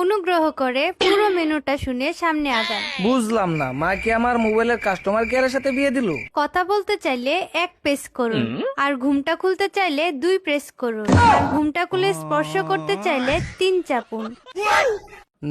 অনুগ্রহ করে পুরো মেনুটা শুনে সামনে আগান। বুঝলাম না, মা কি আমার মোবাইলের কাস্টমার কেয়ারের সাথে বিয়ে দিল? কথা বলতে চাইলে 1 প্রেস করুন, আর ঘুমটা খুলতে চাইলে 2 প্রেস করুন, আর ঘুমটা খুলে স্পর্শ করতে চাইলে 3 চাপুন।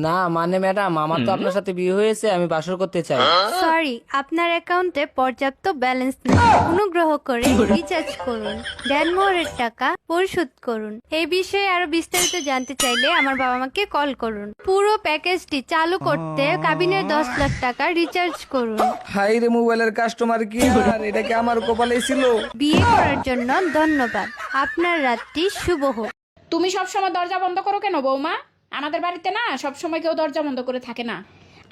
না মানে ম্যাডাম, আমার তো আপনার সাথে বিয়ে হয়েছে, আমি বাসর করতে চাই। সরি, আপনার অ্যাকাউন্টে পর্যাপ্ত ব্যালেন্স নেই। অনুগ্রহ করে রিচার্জ করুন, দেনমোহরের টাকা পরিশোধ করুন। এই বিষয়ে আরো বিস্তারিত জানতে চাইলে আমার বাবা মাকে কল করুন। পুরো প্যাকেজটি চালু করতে কাবিনের 10 লাখ টাকা রিচার্জ করুন। হাই রে, মোবাইলের কাস্টমার কি আর এটা কি আমার কপালে ছিল? বিয়ে করার জন্য ধন্যবাদ। আপনার রাতটি শুভ হোক। তুমি সবসময় দরজা বন্ধ করো কেন বৌমা? আমাদের বাড়িতে না সবসময় কেউ দরজা বন্ধ করে থাকে না।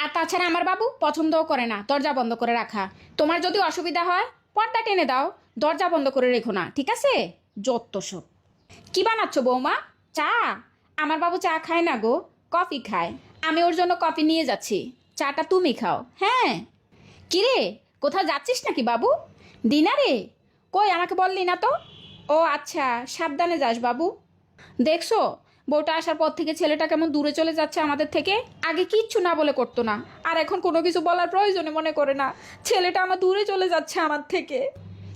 আর তাছাড়া আমার বাবু পছন্দও করে না দরজা বন্ধ করে রাখা। তোমার যদি অসুবিধা হয় পর্দা টেনে দাও, দরজা বন্ধ করে রেখো না, ঠিক আছে? যত সব। কি বানাচ্ছ বৌমা? চা? আমার বাবু চা খায় না গো, কফি খায়। আমি ওর জন্য কফি নিয়ে যাচ্ছি, চাটা তুমি খাও। হ্যাঁ। কিরে, কোথাও যাচ্ছিস নাকি বাবু? ডিনারে? কই আমাকে বললি না তো। ও আচ্ছা, সাবধানে যাস বাবু। দেখছো বউটা আসার পর থেকে ছেলেটা কেমন দূরে চলে যাচ্ছে আমাদের থেকে। আগে কিচ্ছু না বলে করতো না, আর এখন কোনো কিছু বলার প্রয়োজনে মনে করে না। ছেলেটা আমার দূরে চলে যাচ্ছে আমার থেকে।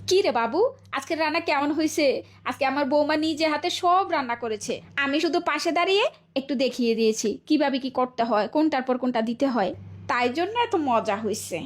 কি রে বাবু, আজকের রান্না কেমন হয়েছে? আজকে আমার বৌমা নিজে হাতে সব রান্না করেছে, আমি শুধু পাশে দাঁড়িয়ে একটু দেখিয়ে দিয়েছি কিভাবে কি করতে হয়, কোনটার পর কোনটা দিতে হয়, তাই জন্য এত মজা হয়েছে।